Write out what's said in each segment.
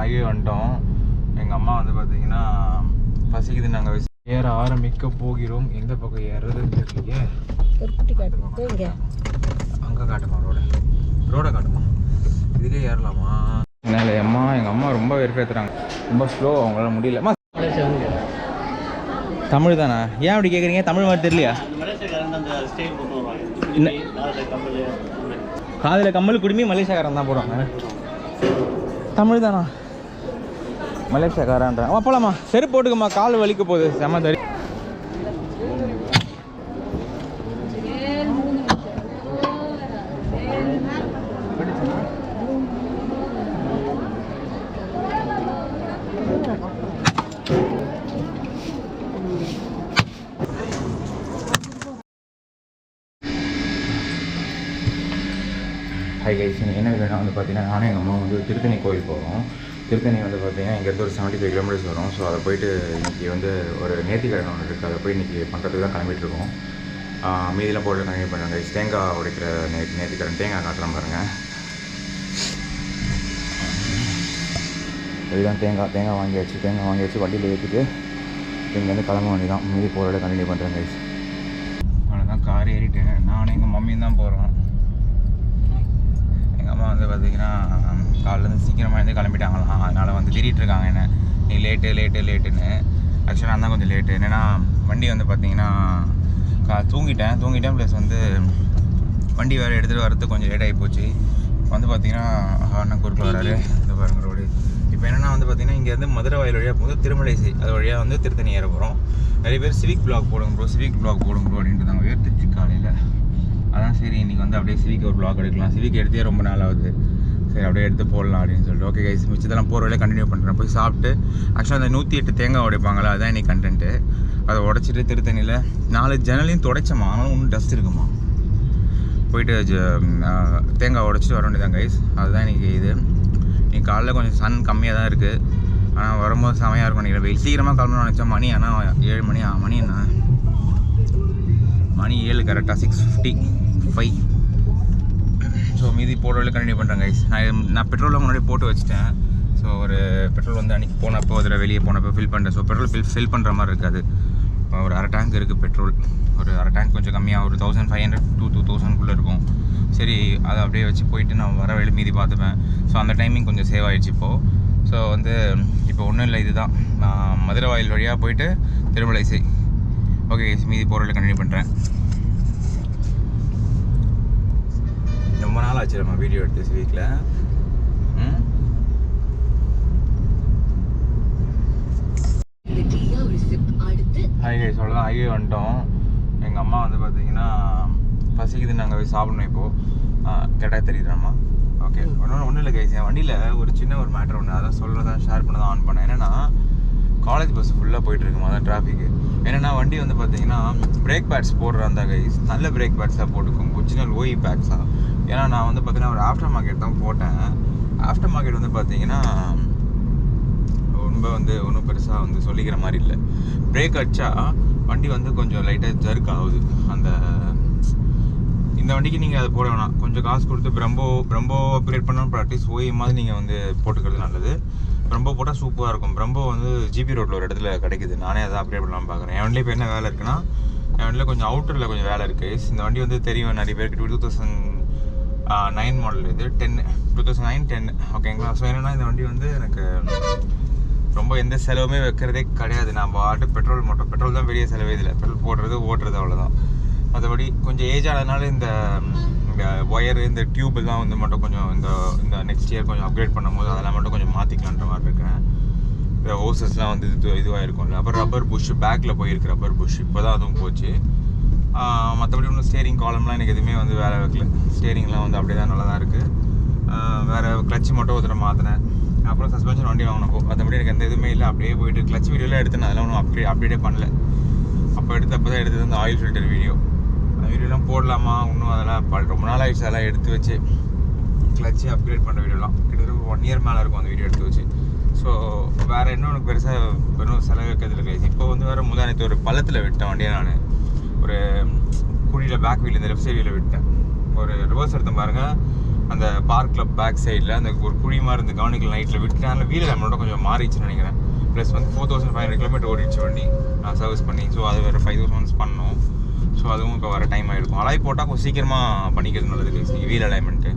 Highway வந்துட்டோம். எங்கள் அம்மா வந்து பார்த்தீங்கன்னா பசிக்குது, நாங்கள் ஏற ஆரம்பிக்க போகிறோம். எந்த பக்கம் ஏறுறதுன்னு தெரியலையே. அங்கே காட்டுமா ரோடை காட்டுமா, இதுலேயே ஏறலாமா? என்னால் எங்கள் அம்மா ரொம்ப வெறுப்பேற்றுறாங்க, ரொம்ப ஸ்லோ, அவங்களால முடியல. தமிழ் தானே? ஏன் அப்படி கேட்குறீங்க? தமிழ் மாதிரி தெரியலையா? காதில் கம்மல் குடுமி மலேசியாக்காரன் தான் போடுவாங்க. தமிழ் தானா? மலேசியாக்காரன்ற போலாமா? செருப்பு போட்டுக்கம்மா, கால் வலிக்க போகுது செம்ம தரி. ஹை கைஸ், என்ன வேணும் வந்து பார்த்தீங்கன்னா, நானும் எங்கள் அம்மா வந்து திருத்தணி கோயில் போகிறோம். திருத்தணி வந்து பார்த்தீங்கன்னா இங்கேருந்து ஒரு 75 கிலோமீட்டர்ஸ் வரும். ஸோ அதை போயிட்டு இன்றைக்கி வந்து ஒரு நேர்த்திக்கடன் ஒன்று இருக்குது, அதை போய் இன்றைக்கி பண்ணுறதுக்கு தான் கிளம்பிட்டுருக்கோம். மீதிலாம் போட்டு கண்டினியூ பண்ணுறாங்க. தேங்காய் உடைக்கிற நேர்த்திக்கடன், தேங்காய் காட்டுறேன் பாருங்கள். இதுதான் தேங்காய் வாங்கியாச்சு வண்டியில் ஏற்றிட்டு இங்கேருந்து கிளம்ப வேண்டி தான். மீதி போகிறத கண்டினியூ பண்ணுறேன் கைஸ். அவ்வளோதான், கார் ஏறிட்டேன். நானும் எங்கள் மம்மியும் தான் போகிறோம். எங்கள் அம்மா வந்து பார்த்திங்கன்னா காலையிலேருந்து சீக்கிரமாக இருந்து கிளம்பிட்டாங்களாம். அதனால் வந்து திரிகிட்ருக்காங்க என்ன, நீ லேட்டுன்னு. ஆக்சுவலாக நான் தான் கொஞ்சம் லேட்டு. என்னென்னா வண்டி வந்து பார்த்திங்கன்னா தூங்கிட்டேன் ப்ளஸ் வந்து வண்டி வேறு எடுத்துகிட்டு வரது கொஞ்சம் லேட் ஆகி போச்சு. இப்போ வந்து பார்த்திங்கன்னா அண்ணன் குறுக்கில் வராரு, இந்த பாருங்க ரோடு. இப்போ என்னென்னா வந்து பார்த்திங்கன்னா இங்கேருந்து மதுரை வாயில் வழியாக போகுது திருமலைசை, அது வழியாக வந்து திருத்தணி ஏற போகிறோம். நிறைய பேர் சிவிக் பிளாக் போடுங்க ப்ரோ அப்படின்ட்டு தாங்க வேர்த்துச்சு காலையில். அதான் சரி இன்றைக்கி வந்து அப்படியே சிவிக் ஒரு பிளாக் எடுக்கலாம். சிவிக் எடுத்தே ரொம்ப நாள் ஆகுது, சரி அப்படியே எடுத்து போடலாம் அப்படின்னு சொல்லிட்டு. ஓகே கைஸ், மிச்சத்தெல்லாம் போகிற வழியாக கண்டினியூ பண்ணுறேன். போய் சாப்பிட்டு ஆக்சுவலாக அந்த 108 தேங்காய் உடைப்பாங்களா, அதுதான் இன்றைக்கி கண்டென்ட்டு. அதை உடச்சிட்டு திருத்தணியில் 4 ஜன்னலையும் துடைச்சமா, ஆனாலும் ஒன்றும் டஸ்ட் இருக்குமா. போயிட்டு தேங்காய் உடச்சிட்டு வர வேண்டியதான் கைஸ். அதுதான் இன்றைக்கி இது. இன்றைக்கி காலைல கொஞ்சம் சன் கம்மியாக தான் இருக்குது, ஆனால் வரும்போது செமையாக இருக்கும் நினைக்கிறேன். வெயில் சீக்கிரமாக கிளம்பணும்னு நினச்சா மணி ஆனால் 7 மணி. மணி என்ன, மணி 7 கரெக்டாக 6:55. ஸோ மீதி போடுறதுல கண்டினியூ பண்ணுறேன் கைஸ். நான் பெட்ரோலில் முன்னாடி போட்டு வச்சுட்டேன். ஸோ ஒரு பெட்ரோல் வந்து அன்றைக்கி போனப்போ அதில் வெளியே போனப்போ ஃபில் பண்ணிட்டேன். ஸோ பெட்ரோல் ஃபில் பண்ணுற மாதிரி இருக்காது. ஒரு அரை டேங்க் இருக்குது பெட்ரோல். ஒரு அரை டேங்க் கொஞ்சம் கம்மியாக ஒரு 1500 to 2000 இருக்கும். சரி அதை அப்படியே வச்சு போயிட்டு நான் வர வழி மீதி பார்த்துப்பேன். ஸோ அந்த டைமிங் கொஞ்சம் சேவ் ஆகிடுச்சு இப்போது. ஸோ வந்து இப்போ ஒன்றும் இல்லை, இதுதான் நான் மதுரை வாயில் வழியாக போயிட்டு திருமலைசை. ஓகே மீதி போகிறதுல கண்டினியூ பண்ணுறேன். ரொம்ப நாள் ஆச்சு நம்ம வீடியோ எடுத்து வீக்கில். ஹைவே சொல்லலாம், ஹைவே வந்துட்டோம். எங்கள் அம்மா வந்து பார்த்தீங்கன்னா பசிக்குதுன்னு நாங்கள் போய் சாப்பிடணும். இப்போது கேட்டால் தெரியுதும்மா. ஓகே ஒன்றும் இல்லை கைஸ், என் வண்டியில் ஒரு சின்ன ஒரு மேட்ரு ஒன்று அதான் சொல்கிறதான் ஷேர் பண்ண தான் ஆன் பண்ணேன். என்னென்னா காலேஜ் பஸ் ஃபுல்லாக போயிட்டுருக்குமா, அதான் டிராஃபிக்கு. என்னென்னா வண்டி வந்து பார்த்தீங்கன்னா பிரேக் பேட்ஸ் போடுறாந்தா கைஸ், நல்ல பிரேக் பேட்ஸாக போட்டுக்கும், ஒரிஜினல் ஓஇ பேட்ஸாக. ஏன்னா நான் வந்து பார்த்தீங்கன்னா ஒரு ஆஃப்டர் மார்க்கெட் தான் போட்டேன். ஆஃப்டர் மார்க்கெட் வந்து பார்த்தீங்கன்னா ரொம்ப வந்து ஒன்றும் பெருசாக வந்து சொல்லிக்கிற மாதிரி இல்லை. பிரேக் அடித்தா வண்டி வந்து கொஞ்சம் லைட்டாக ஜர்க் ஆகுது. இந்த வண்டிக்கு நீங்கள் அதை போட வேணாம், கொஞ்சம் காசு கொடுத்து பிரம்போ அப்கிரேட் பண்ணால் அட்லீஸ்ட் ஓஇ மாதிரி நீங்கள் வந்து போட்டுக்கிறது நல்லது. பிரம்போ போட்டால் சூப்பராக இருக்கும். பிரம்போ வந்து ஜிபி ரோட்டில் ஒரு இடத்துல கிடைக்குது. நானே அதை அப்கிரேட் பண்ணலாம்னு பார்க்குறேன். என் வண்டியில் இப்போ என்ன வேலை இருக்குன்னா, என் வண்டியில் கொஞ்சம் அவுட்டரில் கொஞ்சம் வேலை இருக்குது. இந்த வண்டி வந்து தெரியும் நிறைய பேருக்கு, 2009 மாடல் இது, 2009-10 ஓகேங்களா. ஸோ என்னென்னா இந்த வண்டி வந்து எனக்கு ரொம்ப எந்த செலவுமே வைக்கிறதே கிடையாது. நான் பாட்டு பெட்ரோல் தான் பெரிய செலவே இதில். பெட்ரோல் போடுறது ஓட்டுறது அவ்வளோதான். மற்றபடி கொஞ்சம் ஏஜ் ஆனதுனால இந்த ஒயரு இந்த டியூப் எல்லாம் வந்து மட்டும் கொஞ்சம் இந்த நெக்ஸ்ட் இயர் கொஞ்சம் அப்கிரேட் பண்ணும்போது அதெல்லாம் மட்டும் கொஞ்சம் மாற்றிக்கலான்ற மாதிரி இருக்கேன். இந்த ஹோசஸ்லாம் வந்து இதுவாக இருக்கும்ல. அப்புறம் ரப்பர் புஷ் பேக்கில் போயிருக்கு, ரப்பர் புஷ் இப்போ தான் அதுவும் போச்சு. மற்றபடி ஒன்றும் ஸ்டேரிங் காலம்லாம் எனக்கு எதுவுமே வந்து வேலை வைக்கல. ஸ்டேரிங்லாம் வந்து அப்படியே தான் நல்லா தான் இருக்குது. வேறு கிளச்சு மட்டும் ஒருத்தர மாற்றினேன். அப்புறம் சஸ்பென்ஷன் வண்டி வாங்கினப்போ மற்றபடி எனக்கு எந்த எதுவுமே இல்லை. அப்படியே போயிட்டு கிளச் வீடியோலாம் எடுத்தேன், அதெல்லாம் ஒன்றும் அப்டேட்டே பண்ணல. அப்போ தான் எடுத்தது அந்த ஆயில் ஃபில்டர் வீடியோலாம் போடலாமா இன்னும், அதெல்லாம் ரொம்ப நாள் ஆகிடுச்சு. அதெல்லாம் எடுத்து வச்சு கிளச்சு அப்கிரேட் பண்ணுற வீடியோலாம் கிட்டத்தட்ட 1 year மேலே இருக்கும் அந்த வீடியோ எடுத்து வச்சு. ஸோ வேறு இன்னும் எனக்கு பெருசாக வெறும் செலவு வைக்கிறதுல கைஸ். இப்போ வந்து வேறு முந்தானத்து ஒரு பள்ளத்தில் விட்டேன் வண்டியை. நான் ஒரு குழியில் பேக் வீல் இந்த லெஃப்ட் சைடில் விட்டேன். ஒரு ரிவர்ஸ் எடுத்தேன் பாருங்கள், அந்த பார்க் கிளப் பேக் சைடில் அந்த ஒரு குழி மாதிரி இருந்து கவனிக்கல் நைட்டில் விட்டு அதில் வீல் நம்மளோட கொஞ்சம் மாறிடுச்சுன்னு நினைக்கிறேன். ப்ளஸ் வந்து 4500 கிலோமீட்டர் ஓடிடுச்சு வண்டி நான் சர்வீஸ் பண்ணி. ஸோ அது வேறு 5000 பண்ணோம். ஸோ அதுவும் இப்போ வர டைம் ஆகிருக்கும். அலாய் போட்டால் கொஞ்சம் சீக்கிரமாக பண்ணிக்கிறது நல்லது வீல் அலைன்மெண்ட்டு.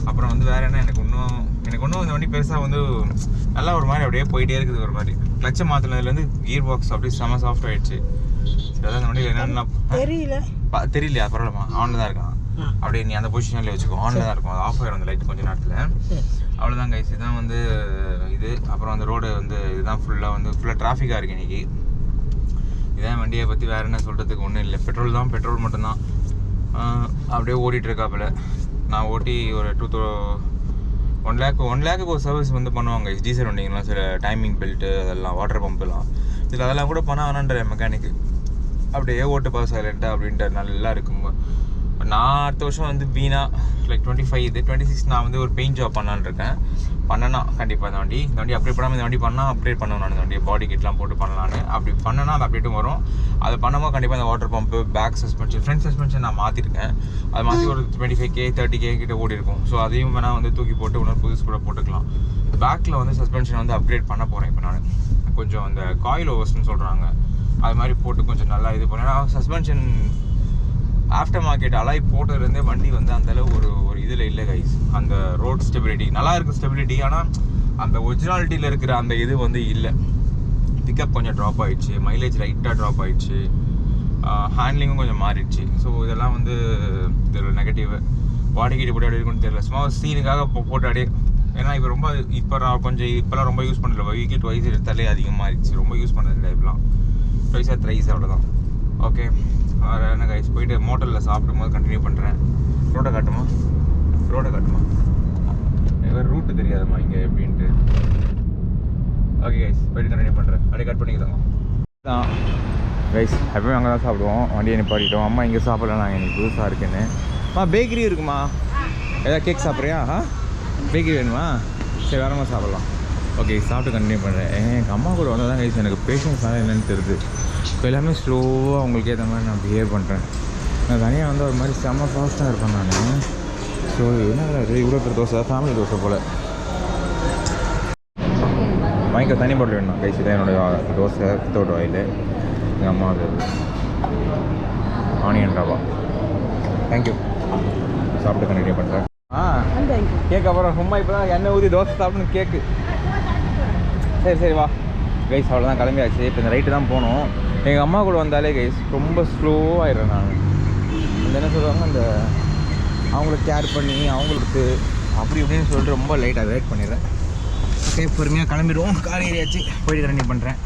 அப்புறம் வந்து வேறு என்ன எனக்கு இன்னும் இந்த வண்டி பெருசாக வந்து நல்லா ஒரு மாதிரி அப்படியே போயிட்டே இருக்குது. ஒரு மாதிரி கிளச்சை மாற்றினதுலேருந்து கியர் பாக்ஸ் அப்படியே செம சாஃப்ட் ஆகிடுச்சு. அதான் இந்த வண்டியில் என்னென்ன தெரியலையா? பரவாயில்லம்மா, ஆனில் தான் இருக்கான். அப்படியே நீ அந்த பொசிஷன்லேயே வச்சுக்கோ, ஆனில் தான் இருக்கும். அது ஆஃப் ஆயிரும் அந்த லைட் கொஞ்சம் நேரத்தில். அவ்வளோதான் கைஸ், இதுதான் வந்து இது. அப்புறம் அந்த ரோடு வந்து இதுதான் ஃபுல்லாக டிராஃபிக்காக இருக்குது இன்றைக்கி. இதான் வண்டியை பற்றி வேறு என்ன சொல்கிறதுக்கு ஒன்றும் இல்லை. பெட்ரோல் மட்டும்தான் அப்படியே ஓடிட்டு இருக்காப்புல. நான் ஓட்டி ஒரு 1 லேக்கு ஒரு சர்வீஸ் வந்து பண்ணுவாங்க டீசல் வண்டிங்கலாம். சில டைமிங் பெல்ட்டு அதெல்லாம், வாட்டர் பம்பெல்லாம் இதில் அதெல்லாம் கூட பண்ண வேணான்ற மெக்கானிக்கு. அப்படியே ஓட்டுப்பா சைலண்ட்டாக அப்படின்ட்டு நல்லா இருக்கும். நான் அடுத்த வருஷம் வந்து வீணா லைக் 25 இது 26 நான் வந்து ஒரு பெயிண்ட் ஜாப் பண்ணலான்னு இருக்கேன். பண்ணனா கண்டிப்பாக இந்த வண்டி அப்டேட் பண்ணாமல் இந்த வண்டி பண்ணால் அப்டேட் பண்ணணும். நான் இந்த வண்டியை பாடி கிட்லாம் போட்டு பண்ணலான்னு அப்படி பண்ணனா அந்த அப்டேட்டும் வரும். அதை பண்ணும்போது கண்டிப்பாக இந்த water pump, back suspension, front suspension நான் மாற்றிருக்கேன். அது மாற்றி ஒரு 25K 30K கிட்ட ஓடி இருக்கும். ஸோ அதையும் வேணால் வந்து தூக்கி போட்டு இன்னொரு புதுசு கூட போட்டுக்கலாம். பேக்கில் வந்து சஸ்பென்ஷன் வந்து அப்கிரேட் பண்ண போகிறேன். இப்போ நான் கொஞ்சம் அந்த காயில் ஓவர்ஸ்ன்னு சொல்கிறாங்க, அது மாதிரி போட்டு கொஞ்சம் நல்லா இது பண்ணேன். ஏன்னா சஸ்பென்ஷன் ஆஃப்டர் மார்க்கெட் அலாய் போட்டதுலேருந்தே வண்டி வந்து அந்தளவு ஒரு இதில் இல்லை கைஸ். அந்த ரோட் ஸ்டெபிலிட்டி நல்லா இருக்குது ஸ்டெபிலிட்டி, ஆனால் அந்த ஒரிஜினாலிட்டியில் இருக்கிற அந்த இது வந்து இல்லை. பிக்கப் கொஞ்சம் ட்ராப் ஆகிடுச்சு, மைலேஜ் லைட்டாக ட்ராப் ஆகிடுச்சு, ஹேண்ட்லிங்கும் கொஞ்சம் மாறிடுச்சு. ஸோ இதெல்லாம் வந்து இதில் நெகட்டிவ். பாடிக்கிட்டு போட்டு அப்படி இருக்குன்னு தெரியல, சும்மா சீனுக்காக போட்டு அப்படியே. ஏன்னா இப்போ நான் கொஞ்சம் இப்போலாம் ரொம்ப யூஸ் பண்ணல. வீக்லி ட்வைஸ் எடுத்தாலே அதிகமாகிடுச்சு, ரொம்ப யூஸ் பண்ணுறது இப்போலாம். ட்வைஸாக த்ரைஸ் அவ்வளோதான். ஓகே, வேறு என்ன கைஸ், போயிட்டு மோட்டரில் சாப்பிடும் போது கண்டினியூ பண்ணுறேன். ரோடை காட்டுமா வேறு ரூட்டு தெரியாதுமா இங்கே எப்படின்ட்டு. ஓகே கைஸ், போயிட்டு கண்டினியூ பண்ணுறேன். அப்படியே கட் பண்ணிக்கிறோம் தான் கைஸ். எப்பவுமே அங்கே தான் சாப்பிடுவோம். வண்டியை நிப்பாட்டிட்டோம். அம்மா இங்கே சாப்பிடலாம், நாங்கள் இன்றைக்கி புதுசாக இருக்குன்னு. பேக்கரி இருக்குமா? ஏதாவது கேக் சாப்பிட்றியா? பேக்கரி வேணுமா? சரி, வேற மாதிரி சாப்பிட்லாம். ஓகே, சாப்பிட்டு கண்டினியூ பண்ணுறேன். எங்கள் அம்மா கூட வந்தால் தான் கைஸ் எனக்கு பேஷன்ஸ்னால என்னென்னு தெரியுது. இப்போ எல்லாமே ஸ்லோவாக அவங்களுக்கு ஏற்ற மாதிரி நான் பிஹேவ் பண்ணுறேன். நான் தனியாக வந்து ஒரு மாதிரி செம்ம ஃபாஸ்ட்டாக இருப்பேன் நான். ஸோ என்ன இவ்வளோ பேர் தோசை, ஃபேமிலி தோசை போல். வாங்கிக்க தனி பாட்டில் வேணும் கைஸ். தான் என்னோடய தோசை வித்தவுட் ஆயில். எங்கள் அம்மா அது ஆனியன் ரவா. தேங்க்யூ. சாப்பிட்டு கண்டினியூ பண்ணுறேன். கேக் அப்புறம் சும்மா இப்போ தான் எண்ணெய் ஊற்றி தோசை சாப்பிட்ணும் கேக்கு. சரி வா கைஸ், அவ்வளோதான் கிளம்பியாச்சு. இப்போ இந்த ரைட்டு தான் போகணும். எங்கள் அம்மா கூட வந்தாலே கைஸ் ரொம்ப ஸ்லோவாகிடுறேன் நான். அந்த என்ன சொல்லுவாங்க, அந்த அவங்கள கேர் பண்ணி அவங்களுக்கு அப்படி இப்படின்னு சொல்லிட்டு ரொம்ப லைட்டாக வெயிட் பண்ணிடுறேன். ஓகே, பொறுமையாக கிளம்பிடுவோம். கார் ஏரியாச்சு, போயிட்டு கண்டினியூ பண்ணுறேன்.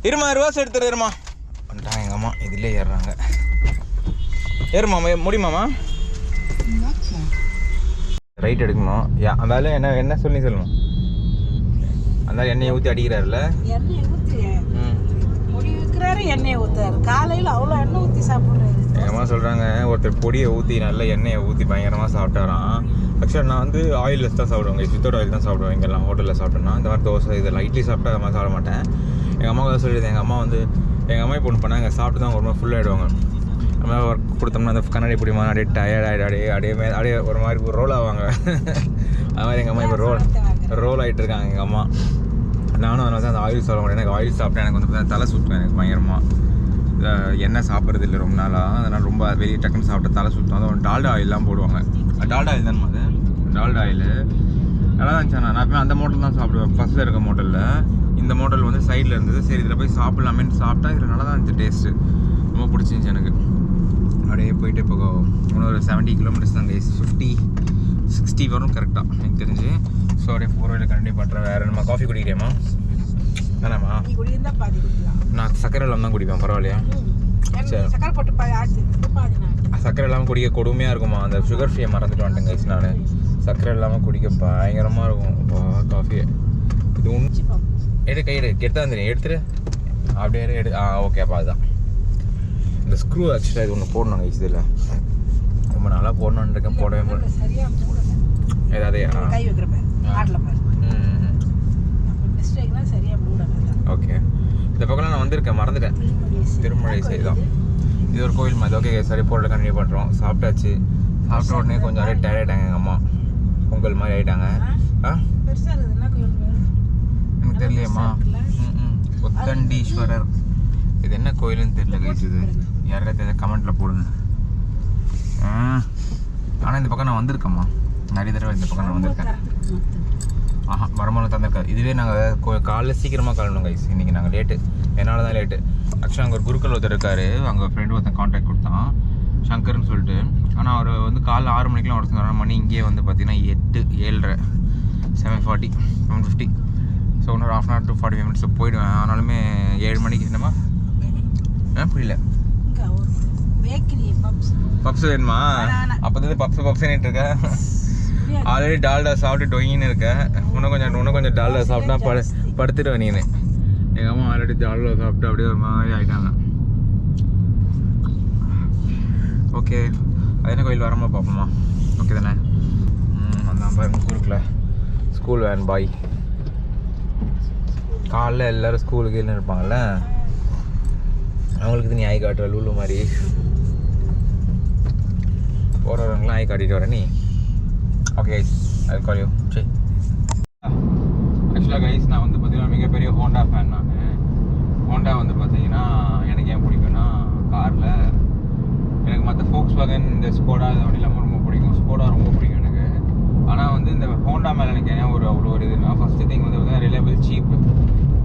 இருமா, ரிவர்ஸ் எடுத்துருமா வந்துட்டாங்க எங்கள் அம்மா. இதிலே ஏறுறாங்க. ஏறுமா, முடியுமாம்மா? ரைட் எடுக்கணும். அந்தாலும் என்ன சொல்லணும், அந்த எண்ணெயை ஊற்றி அடிக்கிறாருல்ல. எண்ணெயை ஊற்றுறாரு காலையில், அவ்வளோ எண்ணெய் ஊற்றி சாப்பிட்றாரு. எங்கள் அம்மா சொல்கிறாங்க, ஒருத்தர் பொடியை ஊற்றி நல்ல எண்ணெயை ஊற்றி பயங்கரமாக சாப்பிட்டாராம். ஆக்சுவலாக நான் வந்து ஆயில்லெஸ் தான் சாப்பிடுவேங்க, வித்தவுட் ஆயில் தான் சாப்பிடுவேன். இங்கெல்லாம் ஹோட்டலில் சாப்பிட்டேன்னா இந்த மாதிரி தோசை இதெல்லாம் இட்லி சாப்பிட்டா அது மாதிரி சாப்பிட மாட்டேன். எங்கள் அம்மா தான் சொல்லிடுது. எங்கள் அம்மா இப்போ ஒன்று பண்ணாங்க, சாப்பிட்டு தான் ஒரு மாதிரி ஃபுல்லாகிடுவாங்க. நம்ம ஒர்க் கொடுத்தோம்னா அந்த கண்ணாடி பிடி மாதிரி அப்படியே டயர்ட் ஆகிட்டு அப்படியே ஒரு மாதிரி ரோல் ஆவாங்க. அது மாதிரி எங்கள் அம்மா இப்போ ரோல் ஆகிட்டு இருக்காங்க எங்கள் அம்மா. நானும் அதனால தான் அந்த ஆயில் சாப்பிட மாட்டேன். எனக்கு ஆயில் சாப்பிட்டா எனக்கு வந்து தலை சுற்றும். எனக்கு பயங்கரமாக எண்ணெய் சாப்பிட்றது இல்லை ரொம்ப நாளாக. அதனால் ரொம்ப வெளியே டக்குன்னு சாப்பிட்டு தலை சுற்றும். அதுவும் டால்டா ஆயிலெலாம் போடுவாங்க. டால்டா ஆயில் தானே அது? டால்டா ஆயில் நல்லா தான் இருந்துச்சு. நான் எப்பவுமே அந்த மோட்டல் தான் சாப்பிடுவேன், ஃபஸ்ட்டில் இருக்க மோட்டலில். இந்த மோட்டல் வந்து சைடில் இருந்தது. சரி, இதில் போய் சாப்பிட்லாமேன்னு சாப்பிட்டா இதில் நல்லா தான் இருந்துச்சு டேஸ்ட்டு. ரொம்ப பிடிச்சிருந்துச்சி எனக்கு. அப்படியே போயிட்டு இப்போ இன்னொரு 70 கிலோமீட்டர்ஸ் தான் கைஸ். 50-60 வரும் கரெக்டாக எனக்கு தெரிஞ்சு. ஸோ அப்படியே 4 வழியில் கண்டினியூ பண்ணுறேன். வேறு நம்ம காஃபி குடிக்கிறேம்மா? வேணாம்மா, நான் சக்கரை இல்லாமல் தான் குடிப்பேன். பரவாயில்லையா? சரி, சக்கரை இல்லாமல் குடிக்க கொடுமையாக இருக்குமா. அந்த சுகர் ஃப்ரீயை மறந்துட்டு வந்துட்டேன் கைஸ். நான் சக்கரை இல்லாமல் குடிக்க பயங்கரமாக இருக்கும் காஃபியை. இது எடுத்தா வந்துடு எடுத்துரு அப்படியே ஓகே. அப்போ அதுதான் இந்த ஸ்க்ரூ. ஆக்சுவலாக இது ஒன்று போடணும் கைஸ். இதில் ரொம்ப நாளாக போடணுன்னு இருக்கேன், போடவே முடியல. ஏதாவது ஓகே. இந்த பக்கம்லாம் நான் வந்திருக்கேன், மறந்துட்டேன். திருமலை சைடு தான் இது ஒரு கோயில் மாதிரி. ஓகே, சரி, போடல கண்டினியூ பண்ணுறோம். சாப்பிட்டாச்சு. சாப்பிட்ட உடனே கொஞ்சம் அப்படியே டயர்ட் ஆகிட்டாங்க எங்கள் அம்மா. பொங்கல் மாதிரி ஆகிட்டாங்க. ஆ பெருசா இருக்குது என்ன கோயில் எனக்கு தெரியலையம்மா. உத்தண்டீஸ்வரர். இது என்ன கோயிலுன்னு தெரியல கைஸ். இது யாருக்கா தெரிஞ்ச கமெண்ட்டில் போடுங்க. ஆனால் இந்த பக்கம் நான் வந்திருக்கேம்மா, நிறைய தடவை இந்த பக்கம் நான் வந்திருக்கேன். ஆஹா, வருமானம் தந்திருக்காது. இதுவே நாங்கள் காலைல சீக்கிரமாக கிளம்பணும் கைஸ். இன்றைக்கி நாங்கள் லேட்டு, என்னால் தான் லேட்டு. ஆக்சுவலாக அங்கே ஒரு குருக்கள் ஒருத்தர் இருக்கார், அங்கே ஃப்ரெண்டு ஒருத்தன் கான்டாக்ட் கொடுத்தான், சங்கர்னு சொல்லிட்டு. ஆனால் அவர் வந்து காலைல 6 மணிக்கெலாம் வர சொன்னார். மணி இங்கேயே வந்து பார்த்தீங்கன்னா 8, 7:30, 7:40, 7:50. ஸோ இன்னொரு 1/2 hour to 45 minutes போயிடுவேன். ஆனாலுமே 7 மணிக்கு என்னம்மா புரியல. பப்ஸ் வேணுமா? அப்போ தான் பப்ஸ் இருக்கேன். ஆல்ரெடி டால்டா சாப்பிட்டு டொயின்னு இருக்கேன். இன்னும் கொஞ்சம் டால்டா சாப்பிட்டா படுத்துடுவேன் நீனு. எங்கள் அம்மா ஆல்ரெடி டால்டா சாப்பிட்டு அப்படியே ஒரு மாதிரி ஆகிட்டாங்க. ஓகே, அது என்ன கோயில் வரமா பார்ப்போமா? ஓகே தானே? அதான் பாருங்க குறுக்கில் ஸ்கூல் வேன் பாய். காலைல எல்லோரும் ஸ்கூலுக்கு இல்லை இருப்பாங்கள்ல, அவங்களுக்கு நீ ஆய் காட்டுற லூலு மாதிரி. போகிறவங்களாம் ஆய் காட்டிட்டு வர நீ. Okay guys, I call you. சரி, ஆக்சுவலாக கைஸ் நான் வந்து பார்த்தீங்கன்னா மிகப்பெரிய ஹோண்டா ஃபேன். நான் ஹோண்டா வந்து பார்த்தீங்கன்னா எனக்கு ஏன் பிடிக்கும்னா, காரில் எனக்கு மற்ற ஃபோக்ஸ் வேகன், இந்த ஸ்கோடா இந்த வண்டிலாம் ரொம்ப பிடிக்கும். ஸ்கோடா ரொம்ப பிடிக்கும் எனக்கு. ஆனால் வந்து இந்த ஹோண்டா மேலே எனக்கு ஏன் அவ்வளோ ஒரு இதுனா, ஃபஸ்ட்டு திங் வந்து பார்த்தீங்கன்னா ரிலையபிள், சீப்பு.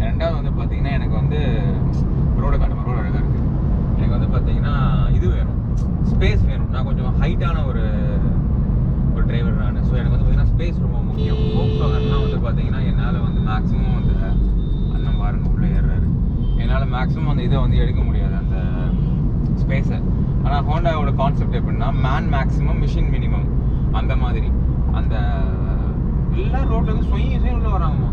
ரெண்டாவது வந்து பார்த்தீங்கன்னா எனக்கு வந்து ரோடு அழகாக இருக்குது. எனக்கு வந்து பார்த்தீங்கன்னா இது வேணும், ஸ்பேஸ் வேணும். நான் கொஞ்சம் ஹைட்டான ஒரு டிரைவர் நான். ஸோ எனக்கு வந்து பார்த்தீங்கன்னா ஸ்பேஸ் ரொம்ப முக்கியம். ஃபோக்ஸ் வேகன்லாம் வந்து பார்த்தீங்கன்னா என்னால் வந்து மேக்ஸிமம் அந்த அண்ணன் பாருங்க உள்ளே ஏறுறாரு, என்னால் மேக்ஸிமம் அந்த இதை வந்து எடுக்க முடியாது, அந்த ஸ்பேஸை. ஆனால் ஹோண்டாவோட கான்செப்ட் எப்படின்னா மேன் மேக்ஸிமம் மிஷின் மினிமம், அந்த மாதிரி. அந்த எல்லா ரோட்டில் வந்து சொய்யும் உள்ள வராங்கம்மா.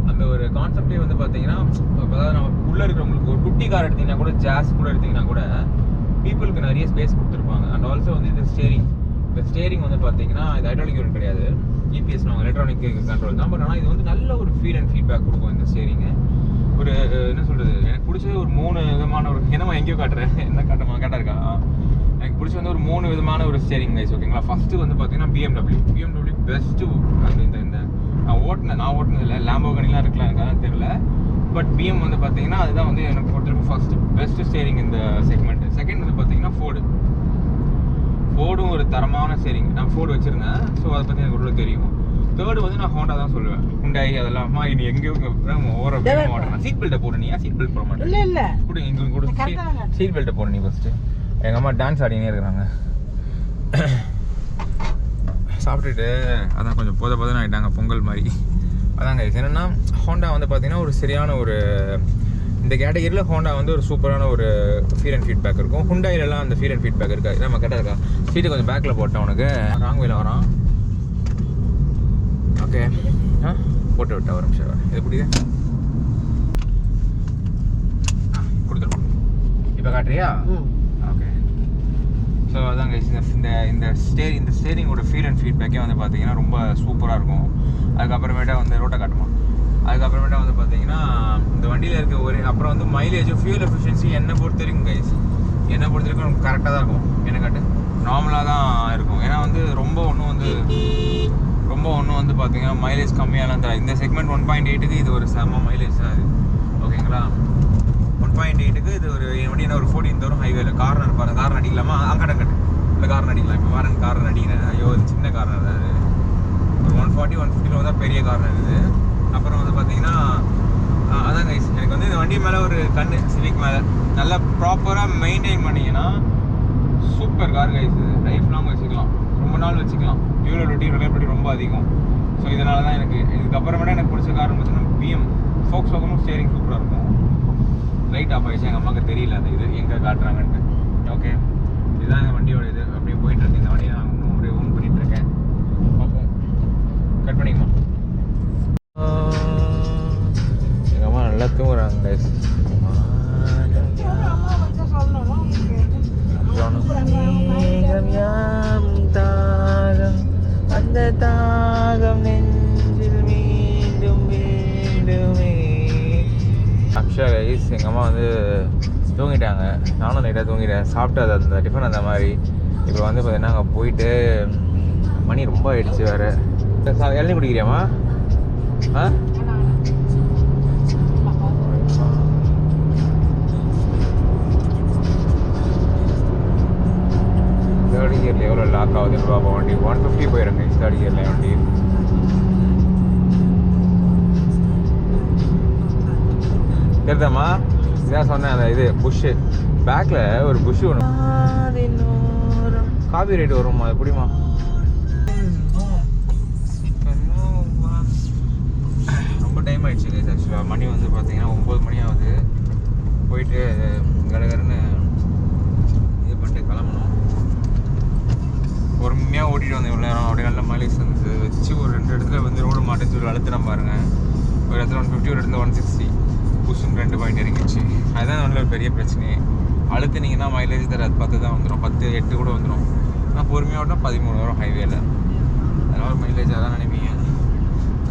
அந்த ஒரு கான்செப்டே வந்து பார்த்தீங்கன்னா, அதாவது நம்ம உள்ளே இருக்கிறவங்களுக்கு ஒரு குட்டி கார் எடுத்திங்கன்னா கூட, ஜாஸ் கூட எடுத்திங்கன்னா கூட பீப்புளுக்கு நிறைய ஸ்பேஸ் கொடுத்துருப்பாங்க. அண்ட் ஆல்சோ வந்து இந்த ஸ்டேரிங் வந்து பார்த்தீங்கன்னா இது ஹைட்ராலிக் யூனிட் கிடையாது, இபிஎஸ் நம்ம எலக்ட்ரானிக் கண்ட்ரோல் தான். பட் ஆனால் இது வந்து நல்ல ஒரு ஃபீல் அண்ட் ஃபீட்பேக் கொடுக்கும் இந்த ஸ்டேரிங்கு. ஒரு என்ன சொல்கிறது, எனக்கு பிடிச்சது ஒரு 3 விதமான ஒரு, என்னமா எங்கேயோ காட்டுறேன், என்ன காட்டுமா கரெக்டாக இருக்கா? எனக்கு பிடிச்ச வந்து ஒரு 3 விதமான ஒரு ஸ்டேரிங் கைஸ், ஓகேங்களா? ஃபஸ்ட்டு வந்து பார்த்தீங்கன்னா பிஎம்டபிள்யூ பெஸ்ட்டு. அது இந்த நான் ஓட்டினதில்லை, லேம்போகினிலாம் இருக்கலாம், எனக்கு அதான் தெரியல. பட் பிஎம் வந்து பார்த்தீங்கன்னா அதுதான் வந்து எனக்கு பொறுத்தவரைக்கும் ஃபஸ்ட்டு பெஸ்ட்டு ஸ்டேரிங் இந்த செக்மெண்ட்டு. செகண்ட் வந்து பார்த்தீங்கன்னா ஃபோர்டும் ஒரு தரமான ஸ்டேரிங். நான் ஃபோர்டு வச்சுருந்தேன், ஸோ அதை பற்றி எனக்கு ஒரு தெரியும். தேர்டு வந்து நான் ஹோண்டா தான் சொல்லுவேன். ஹுண்டாய் அதெல்லாம் இனி எங்கேயோ ஓர ஓடுறேன். சீட் பெல்ட்டை போடு. நீ சீட் பெல்ட் போட மாட்டேன். இல்லை கூட இங்கே கூட சீட் பெல்ட்டை போடு நீ ஃபஸ்ட்டு. எங்கள் அம்மா டான்ஸ் ஆடினே இருக்கிறாங்க சாப்பிட்டுட்டு. அதான் கொஞ்சம் போதும் ஆகிட்டாங்க பொங்கல் மாதிரி. அதாங்க என்னென்னா, ஹோண்டா வந்து பார்த்தீங்கன்னா ஒரு சரியான ஒரு, இந்த கேட்டகரியில் ஹோண்டா வந்து ஒரு சூப்பரான ஒரு ஃபீல் அண்ட் ஃபீட்பேக் இருக்கும். ஹுண்டாயிலெல்லாம் அந்த ஃபீல் அண்ட் ஃபீட்பேக் இருக்காது. நம்ம கரெக்டாக இருக்கா? சீட்டு கொஞ்சம் பேக்கில் போட்டேன் உனக்கு, ராங் வேல வரான். ஓகே, போட்டு விட்டா ஒரு நிமிஷம். இது பிடிக்குது, கொடுத்துருவோம். இப்போ காட்டுறியா? ஓகே. ஸோ அதாங்க இந்த ஸ்டேரிங்கோட ஃபீல் அண்ட் ஃபீட்பேக்கே வந்து பார்த்தீங்கன்னா ரொம்ப சூப்பராக இருக்கும். அதுக்கப்புறமேட்டா வந்து ரோட்டை காட்டுமா. அதுக்கப்புறமேட்டா வந்து பார்த்தீங்கன்னா இந்த வண்டியில் இருக்க அப்புறம் வந்து மைலேஜும் ஃபியூல் எஃபிஷியன்சி என்னை பொறுத்த வரைக்கும் கைஸ், என்னை பொறுத்த வரைக்கும் கரெக்டாக தான் இருக்கும். என்ன காட்டு, நார்மலாக தான் இருக்கும். ஏன்னா வந்து ரொம்ப ஒன்றும் வந்து பார்த்தீங்கன்னா மைலேஜ் கம்மியாலாம் தர. இந்த செக்மெண்ட் 1.8க்கு இது ஒரு செம்ம மைலேஜ் தான் இது, ஓகேங்களா? 1.8க்கு இது ஒரு வண்டி என்ன ஒரு 14 தரும் ஹைவேல. கார்னர் பாருங்க, கார்னர் அடிக்கலாமா? அங்கடங்கட்டு இல்லை கார்னர் அடிக்கலாம். இப்போ பாருங்க கார்னர் அடிக்கிறேன். ஐயோ சின்ன கார்னர் தான் அது. ஒரு 140, 150 தான் பெரிய கார்னர் இது. அப்புறம் வந்து பார்த்தீங்கன்னா அதான் கைஸ், எனக்கு வந்து இந்த வண்டி மேலே ஒரு கண்ணு, சிவிக் மேலே நல்லா ப்ராப்பராக மெயின்டைன் பண்ணிங்கன்னா சூப்பர் கார் கைஸ். இது லைஃப் லாங் வச்சுக்கலாம், ரொம்ப நாள் வச்சுக்கலாம். ரிலையபிலிட்டி ரொம்ப அதிகம். ஸோ இதனால தான் எனக்கு இதுக்கப்புறமேட்டா எனக்கு பிடிச்ச கார் பார்த்தீங்கன்னா பிஎம். ஃபோக்ஸ் வாகனும் ஸ்டேரிங் சூப்பராக இருக்கும். லைட் ஆஃப் ஆகிடுச்சு, எங்கள் அம்மாவுக்கு தெரியல அந்த இது எங்கே காட்டுறாங்கன்ட்டு. ஓகே, இதுதான் எங்கள் வண்டியோட இது. அப்படியே போயிட்டுருக்கு. இந்த வண்டியை நான் இன்னும் அப்படியே ஓன் பண்ணிகிட்ருக்கேன். பார்ப்போம், கட் பண்ணிக்கமா. எங்கள் அம்மா நல்லா தூங்குறாங்க கைஸ். அந்த தாகம் நெஞ்சில் மீண்டும் மீண்டுமே. அக்ஷா கைஸ், எங்கள் அம்மா வந்து தூங்கிட்டாங்க. நானும் லைட்டாக தூங்கிட்டேன். சாப்பிட்டு அது அந்த டிஃபன் அந்த மாதிரி இப்போ வந்து பார்த்தீங்கன்னா அங்கே போயிட்டு மணி ரொம்ப ஆயிடுச்சு வேறு. இளநீ குடிக்கிறியாமா? ஆ தேர்ட் இயரில் எவ்வளோ லாக் ஆகுதுன்னு பார்ப்போம். வண்டி 150 போயிடுங்க தேர்ட் இயரில் வண்டி. தெரியுதாம்மா? இதான் சொன்னேன் அந்த இது புஷ்ஷு பேக்கில் ஒரு புஷ்ஷு ஒன்று காபி ரைட் வரும்மா. அது எப்படிமா? ரொம்ப டைம் ஆகிடுச்சு கைஸ். ஆக்சுவலாக மணி வந்து பார்த்தீங்கன்னா 9 மணி ஆகுது. போயிட்டு கடகடன்னு இது பண்ணிட்டு கிளம்பணும். பொறுமையாக ஓட்டிகிட்டு வந்தேன் இவ்வளோ நேரம். அப்படியே நல்ல மைலேஜ் வந்து வச்சு ஒரு 2 இடத்துல வந்து ரோடு மாட்டேன்னு சொல்லி அழுத்தினா பாருங்க. ஒரு இடத்துல 150, ஒரு இடத்துல 160. புஷும் 2 பாயிண்ட் இறங்கிடுச்சு. அதுதான் நல்ல ஒரு பெரிய பிரச்சனை. அழுத்துனீங்கன்னா மைலேஜ் தர 10 தான் வந்துடும், 10, 8 கூட வந்துடும். ஆனால் பொறுமையாக ஓட்டினா 13 வரும் ஹைவேல. அதனால் மைலேஜ் அதான் நினைப்பீங்க.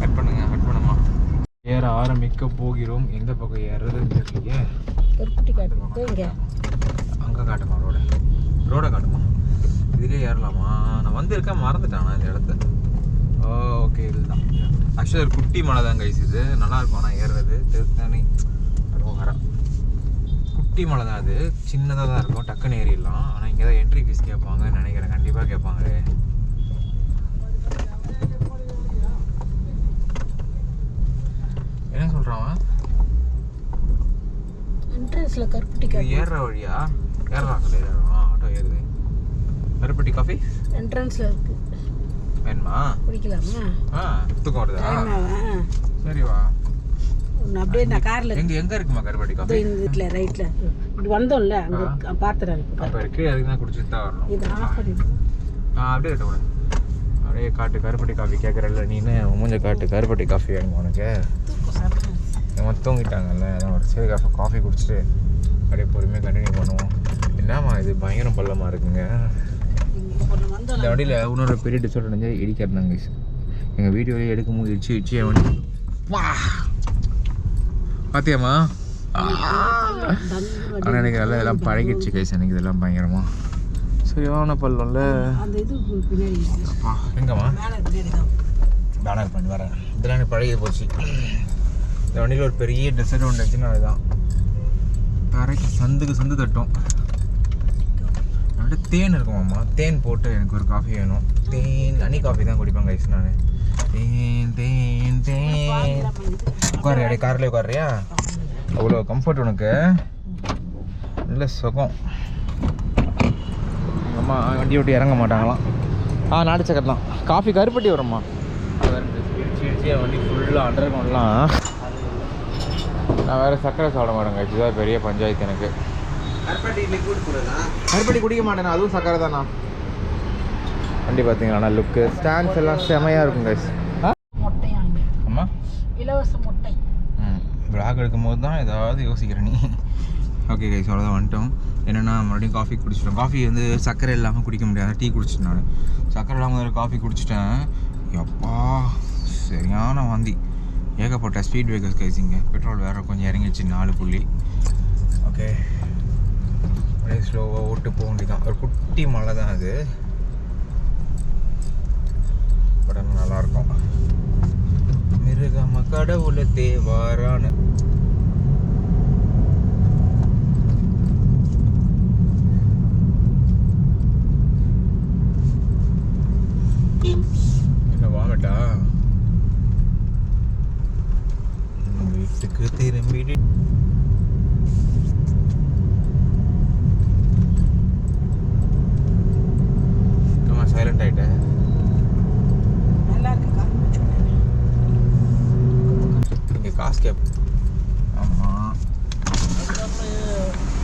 கட் பண்ணுமா. ஏற ஆரம்பிக்க போகிறோம். எந்த பக்கம் ஏறுறதுன்னு தெரியலையே. அங்கே காட்டுமா ரோடை காட்டுமா? இதுலேயே ஏறலாமா? நான் வந்திருக்கேன், மறந்துட்டானா இந்த இடத்த. ஓகே இதுதான். ஆக்சுவலாக ஒரு குட்டி மலை தான் கைஸ். இது நல்லாயிருக்கும் ஆனால் ஏறுறது. திருத்தணி அரோகரா குட்டி மலை தான். அது சின்னதாக தான் இருக்கும், டக்குன்னு ஏறிடலாம். ஆனால் இங்கே தான் என்ட்ரி ஃபீஸ் கேட்பாங்கன்னு நினைக்கிறேன். கண்டிப்பாக கேட்பாங்களே. என்ன சொல்கிறான்? என்ட்ரன்ஸில் கருப்பட்டி ஏறுற வழியா? ஏறலாம் ஆட்டோ ஏறுது. கருப்பட்டி காஃபி என்ட்ரன்ஸில் இருக்கு. வேணுமா? குடிக்கலாமா? தூக்கம் வருதா? சரி வா. அப்படியே நான் காரில் எங்க இருக்குமா கருப்பட்டி காஃபி? வீட்டில் ரைட்டில் இப்படி வந்தோம்ல அங்கே பார்த்துறேன். அப்போ கீழே அதுக்கு தான் குடிச்சிட்டு தான் வரணும். இது ஆஃப் பண்ணிடு. அப்படியே கட்ட அப்படியே காட்டு கருப்பட்டி காஃபி கேட்குறல்ல நீனு. மூஞ்ச காட்டு கருப்பட்டி காஃபி வேணுமா உனக்கு? நம்ம தூங்கிட்டாங்கல்ல, அதான் ஒரு சரி காஃபி குடிச்சிட்டு அப்படியே பொறுமையாக கண்டினியூ பண்ணுவோம். என்னம்மா இது பயங்கரம் பள்ளமாக இருக்குங்க. இந்த வண்டியில் இன்னொரு பெரிய டிஸ்அட்வான்டேஜ் இடிக்கிறதாங்க. எங்கள் வீடியோலேயே எடுக்கும்போது இடிச்சு என் வண்டி வா பார்த்தியாம்மா? ஆனால் எனக்கு நல்லா இதெல்லாம் பழகிடுச்சு கைஸ். எனக்கு இதெல்லாம் பயங்கரமா சரியான பல்லம்ல. அப்பா எங்கம்மா பேனர் பண்ணி வரேன். இதெல்லாம் எனக்கு பழகி போச்சு. இந்த வண்டியில் ஒரு பெரிய டிஸ்அட்வான்டேஜ்னு அதுதான். கரெக்ட் சந்து தட்டும். அப்படியே தேன் இருக்குமாம்மா. தேன் போட்டு எனக்கு ஒரு காஃபி வேணும். தேன் ஹனி காஃபி தான் குடிப்பேன் கைஸ் நான். தேன் தேன் தேன் உட்காரு. அப்படியே கார்லேயே உட்காரியா? அவ்வளோ கம்ஃபர்ட் உனக்கு, நல்ல சுகம். எங்கள் அம்மா வண்டி விட்டு இறங்க மாட்டாங்களாம். நாட்டு சக்கரை தான். காஃபி கருப்பட்டி வரும்மா. இடிச்சு வண்டி ஃபுல்லாக அண்டர்கிரவுண்ட்லாம். நான் வேறு சக்கரை சாப்பிட மாட்டேங்க. இதுதான் பெரிய பஞ்சாயத்து எனக்கு. கருப்பட்டி குடிக்க மாட்டேண்ணா, அதுவும் சக்கரை தானா. வண்டி பார்த்தீங்களா லுக்கு ஸ்டாண்ட்ஸ் எல்லாம் செமையாக இருக்கும் கைஸ். ஆமா இலவச முட்டை. விளாக் எடுக்கும் போது தான் ஏதாவது யோசிக்கிறேன் நீ. ஓகே கைஸ் அவ்வளோதான் வந்துட்டோம். என்னென்னா மறுபடியும் காஃபி குடிச்சிட்டோம். காஃபி வந்து சக்கரை இல்லாமல் குடிக்க முடியாது. டீ குடிச்சிட்டேன் நான். சக்கரை இல்லாமல் காஃபி குடிச்சிட்டேன். எப்பா சரியான வாந்தி. ஏகப்பட்ட ஸ்பீட் பிரேக்கர்ஸ் கைஸ். இங்கே பெட்ரோல் வேறு கொஞ்சம் இறங்கிடுச்சு 4 புள்ளி. ஓகே அப்படியே ஸ்லோவாக ஓட்டு போக வேண்டியதான். ஒரு குட்டி மலை தான் அது, பட் ஆனால் நல்லாயிருக்கும். மிருகம கடவுள தேவாரான என்ன வாமிட்டா? வீட்டுக்கு திரும்பிடு. சைலண்ட் ஆயிட்டேன். இங்கே காசு கேப். ஆமாம்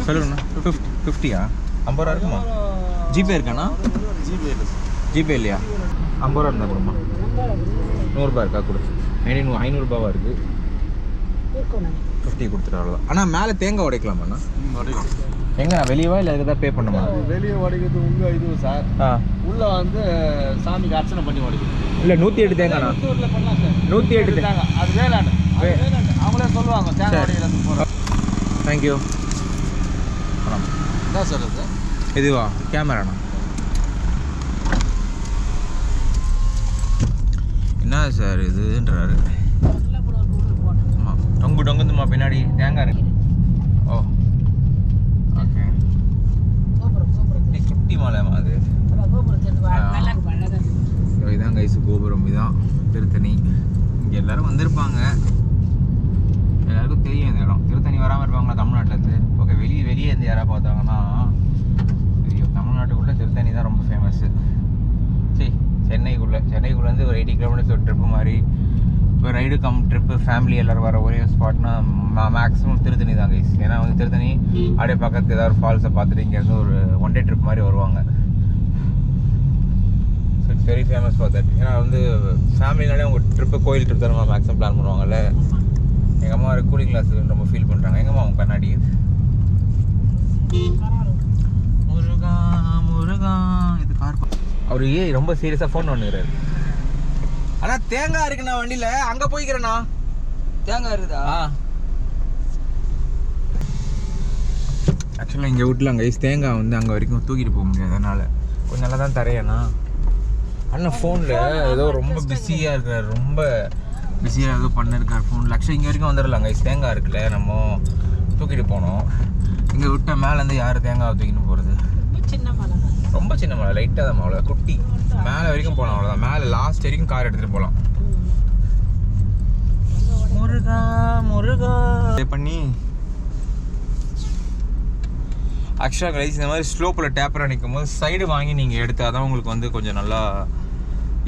சொல்லுங்கண்ணா. 50யா? 50 ரூபா இருக்குமா? ஜிபே இருக்காண்ணா? ஜிபே இல்லையா? 50 ரூபா இருந்தால் கொடுமா. 100 ரூபா இருக்கா கொடு. 500 ரூபாவா இருக்குது. 50 கொடுத்துட்டு அவ்வளோதான். ஆனால் மேலே தேங்காய் உடைக்கலாமாண்ணா? எங்கண்ணா வெளியவா இல்லை அதுக்கு தான் பே பண்ணுமா? வெளியே உடைக்கிறது உங்கள் இது சார். உள்ளே வந்து சாமிக்கு அர்ச்சனை பண்ணி உடைக்கிறது. இல்லை 108 தேங்காய்ண்ணா. 108 தேங்காய் அது வேளாண். அவங்களே சொல்லுவாங்க தேங்காய் உடைக்கிறது போகிறோம். தேங்க்யூ. என்ன சார் அது? இதுவா கேமராண்ணா? என்ன சார் இதுன்றாரு. ஆமாம், டொங்கு டொங்குதுமா பின்னாடி தேங்காய் இருக்கு. ஓ ஓகே, குட்டி மலைமா அது. இதான் கைஸ் கோபுரம், இதுதான் திருத்தணி. இங்கே எல்லோரும் வந்திருப்பாங்க, எல்லாருக்கும் தெரியும் இந்த இடம். திருத்தணி வராமல் இருப்பாங்களா தமிழ்நாட்டிலேருந்து? ஓகே, வெளியே இருந்து யாராவது பார்த்தாங்கன்னா தெரியும். தமிழ்நாட்டுக்குள்ளே திருத்தணி தான் ரொம்ப ஃபேமஸ்ஸு. சரி, சென்னைக்குள்ளேருந்து ஒரு 80 கிலோமீட்டர்ஸ் ஒரு ட்ரிப்பு மாதிரி, இப்போ ரைடு கம் ட்ரிப்பு ஃபேமிலி எல்லோரும் வர ஒரே ஸ்பாட்னா மேக்ஸிமம் திருத்தணி தான் கைஸ். ஏன்னா வந்து திருத்தணி அப்படியே பக்கத்து ஏதாவது ஒரு ஃபால்ஸை பார்த்துட்டு இங்கேருந்து ஒரு 1 டே ட்ரிப் மாதிரி வருவாங்க. So it's very famous for that. ஏன்னா வந்து ஃபேமிலினாலே உங்கள் ட்ரிப்பு கோயில் ட்ரிப் தான் நம்ம மேக்ஸிமம் பிளான் பண்ணுவாங்கல்ல. எங்கள் அம்மா கூலிங் கிளாஸ் ரொம்ப ஃபீல் பண்ணுறாங்க. எங்கம்மா அவங்க கண்ணாடி முருகா முருகா இது கார். அவர் ரொம்ப சீரியஸாக ஃபோன் பண்ணுறாரு. ஆனால் தேங்காய் இருக்குண்ணா வண்டியில், அங்கே போய்க்கிறேண்ணா. தேங்காய் இருக்குதா? ஆக்சுவலாக எங்கள் வீட்டில் அங்கே தேங்காய் வந்து அங்கே வரைக்கும் தூக்கிட்டு போக முடியாது, அதனால் கொஞ்சம் நல்லா தான் தரையண்ணா. அண்ணன் ஃபோனில் ஏதோ ரொம்ப பிஸியாக இருக்கார், ரொம்ப பிஸியாக ஏதோ பண்ணிருக்கார் ஃபோனில். ஆக்சுவலி இங்கே வரைக்கும் வந்துடலாம் கைஸ். தேங்காய் இருக்குல்ல, நம்ம தூக்கிட்டு போனோம். இங்கே விட்டால் மேலேருந்து யார் தேங்காய் தூக்கிட்டு போகிறது? ரொம்ப சின்ன மலை, லைட்டாக தான் அவ்வளோ குட்டி. மேலே வரைக்கும் போகலாம், அவ்வளோதான். மேலே லாஸ்ட் வரைக்கும் கார் எடுத்துகிட்டு போகலாம். முருகா முருகா பண்ணி ஆக்சுவலாக கைஸ் இந்த மாதிரி ஸ்லோப்பில் டேப்பராக நிற்கும் போது சைடு வாங்கி நீங்கள் எடுத்தால் தான் உங்களுக்கு வந்து கொஞ்சம் நல்லா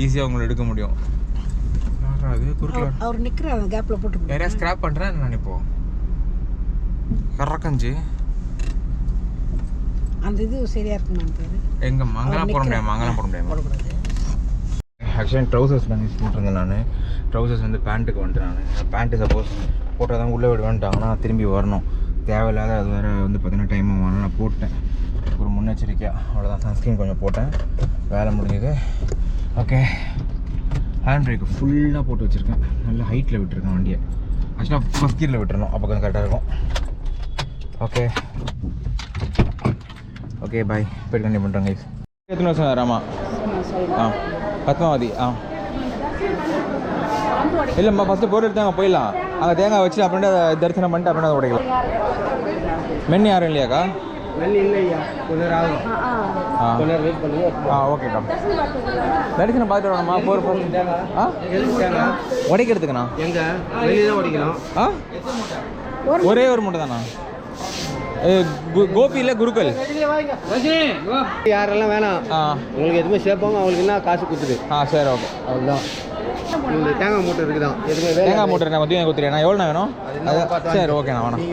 ஈஸியாக உங்களை எடுக்க முடியும். அது அவர் நிக்கிற அந்த கேப்ல போட்டு நிறைய ஸ்கிராப் பண்றேன் நான் இப்போ. கரக்கஞ்சி அந்த இது சரியா இருக்குமா? எங்க மங்கலம் போட முடியாது, மங்கலம் போட முடியாது. ஆக்சுவலி ட்ரௌசர்ஸ் தான் யூஸ் பண்ணிருந்தேன் நான். ட்ரௌசர்ஸ் வந்து பேண்ட்டுக்கு வந்துட்டேன் நான். பேண்ட்டு சப்போஸ் போட்டால் தான் உள்ளே விடுவேன்ட்டாங்கன்னா திரும்பி வரணும், தேவையில்லாத அது வேறு வந்து பார்த்தீங்கன்னா டைம் ஆகும். நான் போட்டேன் ஒரு முன்னெச்சரிக்கையாக, அவ்வளோதான். சன்ஸ்க்ரீன் கொஞ்சம் போட்டேன், வேலை முடிஞ்சது. ஓகே, ஹேண்ட் பிரேக்கு ஃபுல்லாக போட்டு வச்சுருக்கேன். நல்லா ஹைட்டில் விட்டுருக்கேன் வண்டியை. ஆக்சுவலாக ஃபஸ்ட் கியரில் விட்டுறணும், அப்போ கொஞ்சம் கரெக்டாக இருக்கும். ஓகே ஓகே பாய், போய்ட்டு கண்டிப்பாக பண்ணுறேன் கைஸ். எத்தனை வருஷம் ராமா? பத்மாவதி. இல்லைம்மா, ஃபஸ்ட்டு போட்டு எடுத்தாங்க போயிடலாம். அங்கே தேங்காய் வச்சு அப்படின்ட்டு தரிசனம் பண்ணிட்டு அப்படின்னா அதை உடைக்கலாம். மென்னு யாரும் இல்லையாக்கா? ஓகேக்கா, தரிசனம் பார்த்துட்டு வரணுமா? உடைக்கிறதுக்குண்ணா ஒரே ஒரு மூட்டை தானா? கோபி இல்லை குருக்கள் யாரெல்லாம் வேணாம், உங்களுக்கு எதுவுமே சேர்ப்பாங்க, அவங்களுக்கு என்ன காசு கொடுத்துரு. சரி ஓகே, அவ்வளோதான். இந்த தேங்காய் மூட்டை இருக்குதான், எதுவுமே தேங்காய் மூட்டை நான் மதியம் கொடுத்துருக்கேன். எவ்வளோண்ணா வேணும்? சரி ஓகேண்ணா, வேணாம்.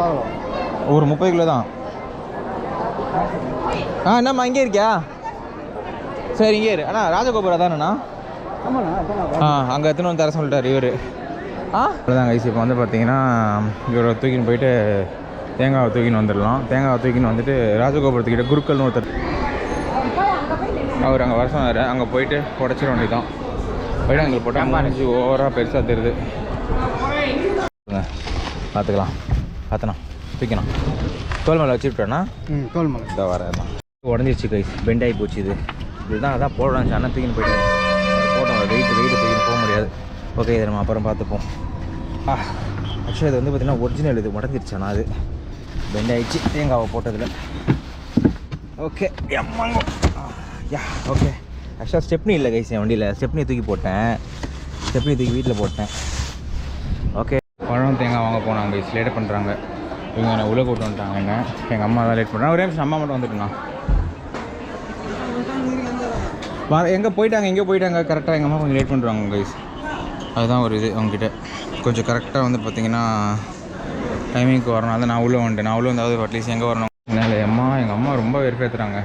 பார்க்கலாம், ஒரு 30 கிலோ தான். என்னம்மா இங்கே இருக்கியா? சரி இங்கே இரு. அண்ணா ராஜகோபுரம் தானேண்ணா? அங்கே எத்தனை வந்து தர சொல்லிட்டார் இவர். அவ்வளோதான் கைஸ். இப்போ வந்து பார்த்தீங்கன்னா இவரை தூக்கின்னு போயிட்டு தேங்காவை தூக்கின்னு வந்துடலாம். தேங்காவை தூக்கின்னு வந்துட்டு ராஜகோபுரத்துக்கிட்ட குருக்கள்னு ஒருத்தர் அவர் அங்கே வர சொன்னார். அங்கே போயிட்டு உடச்சிட வேண்டியதான். போய்ட்டு அங்கே போட்டால் மறைஞ்சி ஓவராக பெருசாக தெரியுது. பார்த்துக்கலாம், பார்த்தண்ணா தூக்கினா தோல் மேலே வச்சுருப்பேண்ணா. தோல் மேலே இதை வரேன். உடஞ்சிருச்சு கைஸ், பெண்ட் ஆகி போச்சு. இதுதான் அதான் போடுறாங்க. அண்ணன் தூக்கின்னு போயிட்டு போட்டோம். வெயிட்டு தூக்கின்னு போக முடியாது. ஓகே, இதை நம்ம அப்புறம் பார்த்துப்போம். ஆக்சுவலாக இது வந்து பார்த்திங்கன்னா ஒரிஜினல். இது உடஞ்சிருச்சாண்ணா, அது பெண்ட் ஆகிடுச்சு தேங்காவை போட்டதில். ஓகே எம்மாங்கோ ஓகே. ஆக்சுவலாக ஸ்டெப்னி இல்லை கைஸ் என் வண்டியில். ஸ்டெப்னி தூக்கி போட்டேன், ஸ்டெப்னி தூக்கி வீட்டில் போட்டேன். ஓகே, பழம் தேங்காய் வாங்க போனாங்க கைஸ். லேட் பண்ணுறாங்க இவங்க. என்ன உள்ள கூட்டு வந்துட்டாங்க. என்ன எங்கள் அம்மா தான் லேட் பண்ணுறாங்க. ஒரே நிமிஷம், அம்மா மட்டும் வந்துட்டுண்ணா. எங்கே போயிட்டாங்க, எங்கே போயிட்டாங்க கரெக்டாக. எங்கள் அம்மா கொஞ்சம் லேட் பண்ணுறாங்க கைஸ். அதுதான் ஒரு இது அவங்ககிட்ட. கொஞ்சம் கரெக்டாக வந்து பார்த்திங்கன்னா டைமிங்க்கு வரணும். அதை நான் உள்ளே வந்துட்டேன். நான் உள்ளே வந்தாவது அட்லீஸ்ட் எங்கே வரணும். என்னால் எங்கள் அம்மா ரொம்ப வெறுப்பேற்றுறாங்க.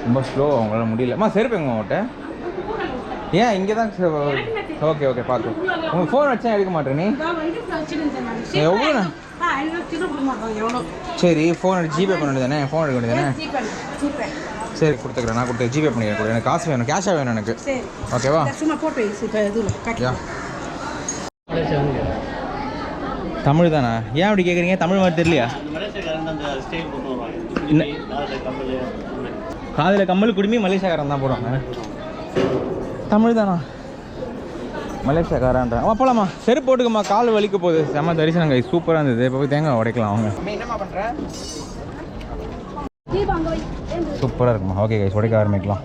ரொம்ப ஸ்லோ, அவங்களால முடியலம்மா. செருப்பு எங்க உங்கள்கிட்ட? ஏன் இங்கே தான்? ஓகே ஓகே, பார்த்து. உங்கள் ஃபோன் வச்சா எடுக்க மாட்டேன் நீ? எவ்வளோண்ணா? சரி, ஃபோன் எடுத்து ஜிபே பண்ண வேண்டியதானே? ஃபோன் எடுக்க வேண்டியதானே? சரி கொடுத்துக்கிறேன், நான் கொடுத்து ஜிபே பண்ணிக்கிறேன். எனக்கு காசு வேணும், கேஷாக வேணும் எனக்கு. ஓகேவா? தமிழ் தானா? ஏன் அப்படி கேட்குறீங்க? தமிழ் மாதிரி தெரியலையா? காதில் கம்மல் குடுமி மலேசியாக்காரன் தான் போடுவாங்க. தமிழ் தானா? மலேசியாக்காரான்றான். போகலாமா? செருப்பு போட்டுக்கம்மா, கால் வலிக்க போகுது. செம்ம தரிசனம் கை, சூப்பராக இருந்தது. இப்போ போய் தேங்காய் உடைக்கலாம் அவங்க. என்னம்மா பண்ணுறேன்? சூப்பராக இருக்குமா? ஓகே கைஸ், உடைக்க ஆரம்பிக்கலாம்.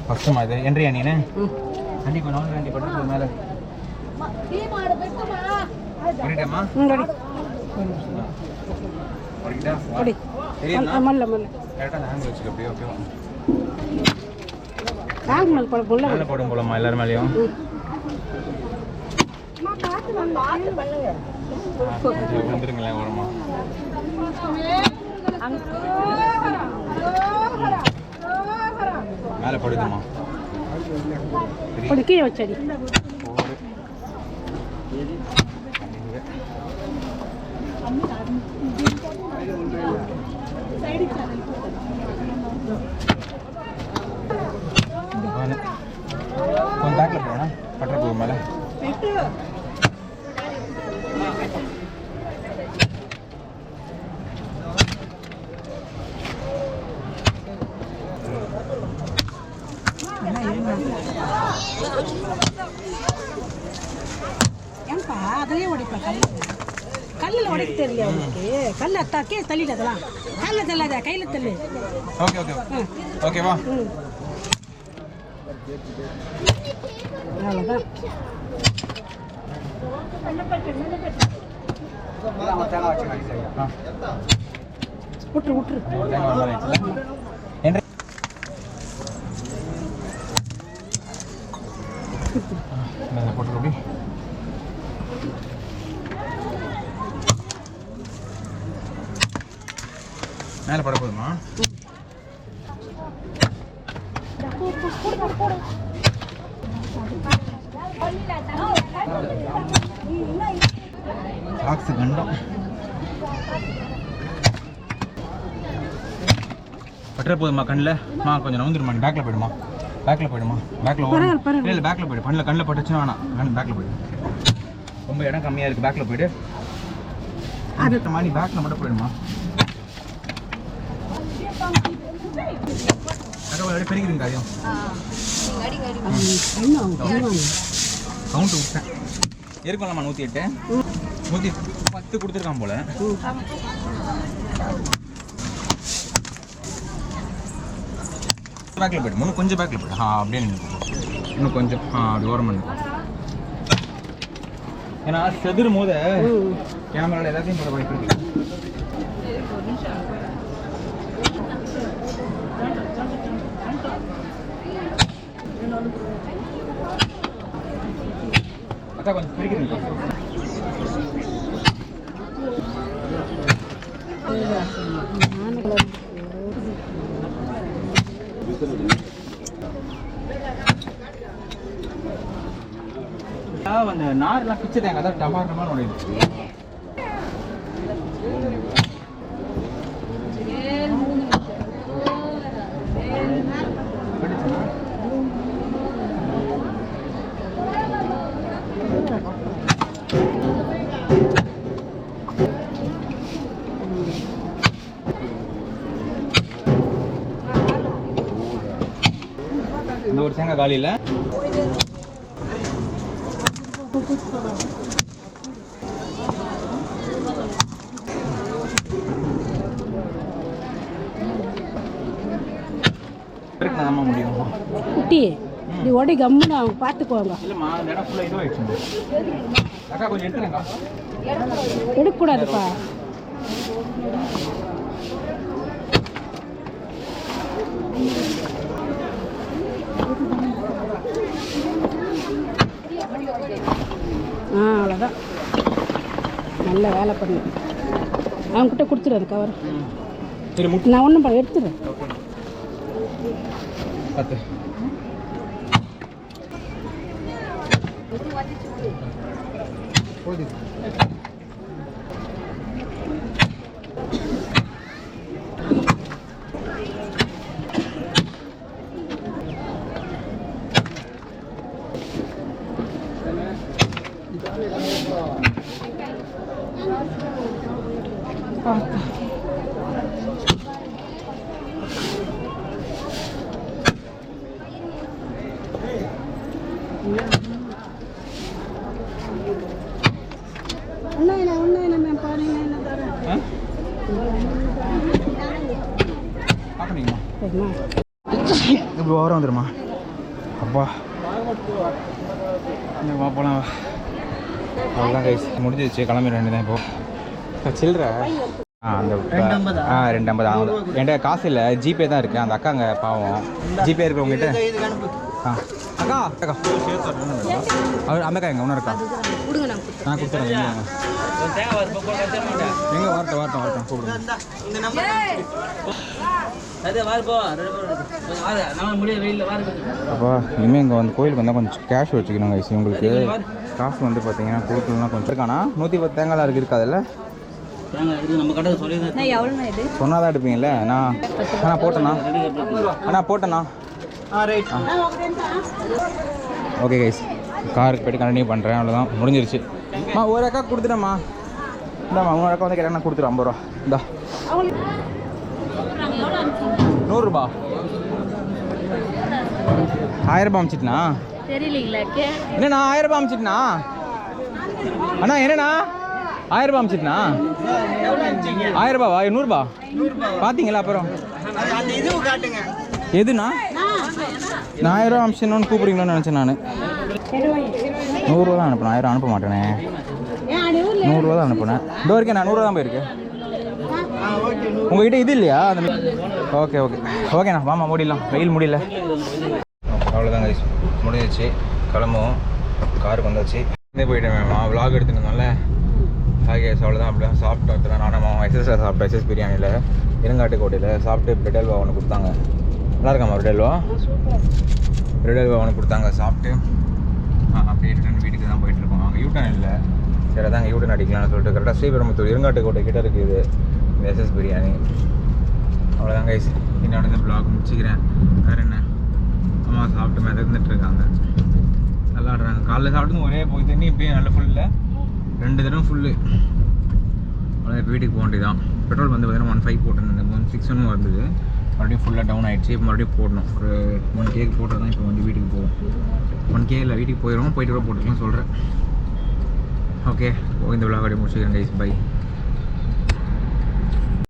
ஃபஸ்ட்டுமா இது என்றியா நீனு? கண்டிப்பாக நான் வேண்டி பட்டு மேலே உடைட்டேம்மா. போடும் போலமா எல்லாரும் மேலேயும். வந்துருங்களேன் ஓரமா. மேலே படுதுமா. கீழே வச்சடி. கொஞ்சம் பேக்கில் போனா பட்டரை போகும் மேலே. ஏன்பா அதையே உடைப்பா? கல்லில் உடைக்க தெரியல உங்களுக்கு? கல் அத்தாக்கே தள்ளிட்டு அதெல்லாம் கல்ல தள்ளாத, கையில் தள்ளு. ஓகே ஓகே ஓகேவா? அவ்வளோதான். விட்டுரு விட்டுரு. போட்டு மேலே பட போதுமா? சாக்ஸ் கண்டம் பட்டரை போதுமா? கண்ணில் கொஞ்சம் நவுந்துருமா? பேக்கில் போயிடுமா? பேக்கில் போயிடுமா? பேக்கில் ஓடும். இல்லை பேக்கில் போய்டு. கண்ணில் பட்டுச்சுன்னா வேணாம். பேக்கில் போய்டு. ரொம்ப இடம் கம்மியாக இருக்குது. பேக்கில் போய்டு. அது மாதிரி பேக்கில் மட்டும் போயிடுமா? பெருகிறீங்க அதையும் கவுண்ட் விட்டேன். இருக்கலாமா? 108 110 கொடுத்துருக்கான் போல. பேக்கில் போய்டு. இன்னும் கொஞ்சம் பேக்கில் போய்டு. அப்படியே இன்னும் கொஞ்சம் அப்படி ஓரம் பண்ணு. ஏன்னா செதுரும் போது கேமராவில் எல்லாத்தையும் போட வாய்ப்பு இருக்கு. அக்கா கொஞ்சம் பிரிக்கிறீங்க. அந்த நார்லாம் பிச்சை தேங்க அதான் டமாட்டமான உடையுது. இந்த ஒரு தேங்காய் காலியில் முடியும். குட்டி நீ ஓடி கம்முன்னு அவங்க பார்த்துக்குவாங்க. இல்லைம்மா அந்த இடம் ஃபுல்லாக இதுவாகிடுச்சு. அக்கா கொஞ்சம் எடுத்துருங்க. எடுக்கக்கூடாதுப்பா. அவ்வளோதான். நல்ல வேலை பண்ணு. அவங்ககிட்ட கொடுத்துரு அந்த கவர். நான் ஒன்றும் பண்ண எடுத்துடுறேன். 10 போதும். ஒன்றும் நம்ம பாருங்க என்ன தரேன் பார்க்குறீங்களா இப்படி ஓரம் வந்துடுமா அப்பா வா போகலாம் வா அவ்வளோதான் கைஸ் முடிஞ்சிருச்சு கிளம்பிட வேண்டியதான் இப்போ சில்லற அந்த 250 ஆகும் என்கிட்ட காசு இல்லை ஜிபே தான் இருக்குது அந்த அக்காங்க பாவம் ஜிபே இருக்கிறவங்ககிட்ட அக்கா அக்கா அவர் அந்த அக்கா எங்கே ஒன்றும் இருக்கா நான் கொடுத்துறேன் எங்கே வரட்டும் கூப்பிடுங்க அப்பா இனிமேல் இங்கே வந்து கோயிலுக்கு வந்தால் கொஞ்சம் கேஷ் வச்சுக்கணும் கைஸ் உங்களுக்கு காசு வந்து பார்த்தீங்கன்னா கொடுக்கணும்னா கொஞ்சம் இருக்கானா 110 தேங்காய்லாம் இருக்காதுல்ல சொன்னாதான் எடுப்பீங்கல்ல நான் போட்டேண்ணா ஓகே கைஸ் காருக்கு போய்ட்டு கண்டினியூ பண்ணுறேன் அவ்வளோதான் முடிஞ்சிருச்சு ஒரு அக்கா கொடுத்துட்டேம்மா இந்தாம்மா 3 அக்கா வந்து கேட்டால் கொடுத்துரு 50 ரூபா இந்தா 100 ரூபா 1000 ரூபா அமிச்சிட்டுண்ணா என்னண்ணா 1000 ரூபா அமிச்சிட்டுண்ணா அண்ணா என்னண்ணா 1000 ரூபா அமிச்சிட்டுண்ணா 1000 ரூபாவா 100 ரூபா பார்த்தீங்களா அப்புறம் எதுண்ணா நான் 1000 ரூபா அமிச்சிடணும்னு கூப்பிடுறீங்களோன்னு நினச்சேன் நான் 100 ரூபா தான் அனுப்பினேன் 1000 அனுப்ப மாட்டேனே 100 ரூபா தான் அனுப்புனேன் இந்த வரைக்கும் நான் 100 ரூபா தான் போயிருக்கேன் உங்ககிட்ட இது இல்லையா அந்த ஓகேண்ணா வாமா முடியலாம் வெயில் முடியல அவ்வளோதாங்க முடிஞ்சிச்சு கிளம்புவோம் காருக்கு வந்தாச்சு போயிட்டேன் விலாக் எடுத்துருந்தனால ஹாகேஸ் அவ்வளோதான் அப்படியே சாப்பிட்டு வந்துட்டேன் நானும் எஸ்எஸ்ஆர் சாப்பிட்டேன் எஸ்எஸ் பிரியாணியில் இருங்காட்டுக்கோட்டையில் சாப்பிட்டு பிரெட் அல்வா ஒன்று கொடுத்தாங்க நல்லா இருக்காமா பிரெட் அல்வா ஒன்று கொடுத்தாங்க சாப்பிட்டு அப்படியே ரிட்டன் வீட்டுக்கு தான் போயிட்டுருக்கோம் அங்கே யூட்டன் இல்லை சரி அதாங்க யூட்டன் அடிக்கலாம்னு சொல்லிட்டு கரெக்டாக ஸ்ரீபெரும்புத்தூர் இருங்காட்டுக்கோட்டை கிட்டே இருக்குது இந்த எஸ்எஸ் பிரியாணி அவ்வளோதான் கைஸ் இன்னொன்று இந்த ப்ளாக் முடிச்சுக்கிறேன் வேறு என்ன அம்மா சாப்பிட்டு மிதந்துட்டுருக்காங்க நல்லாடுறாங்க காலைல சாப்பிட்டு ஒரே போய் தண்ணி இப்போயும் நல்ல ஃபுல்லில் 2 தடவை ஃபுல்லு அவ்வளோ இப்போ வீட்டுக்கு போக வேண்டியதான் பெட்ரோல் வந்து பார்த்தீங்கன்னா 1.5 போட்டேன் 1.61 வந்தது மறுபடியும் ஃபுல்லாக டவுன் ஆகிடுச்சு இப்போ மறுபடியும் போடணும் ஒரு 1K போட்டால் தான் இப்போ வந்து வீட்டுக்கு போவோம் 1K இல்லை வீட்டுக்கு போயிடுவோம் போயிட்டு கூட போட்டுக்கலாம் சொல்கிறேன் ஓகே இந்த விழா அப்படியே முடிச்சுக்கிறேன் கைஸ் பை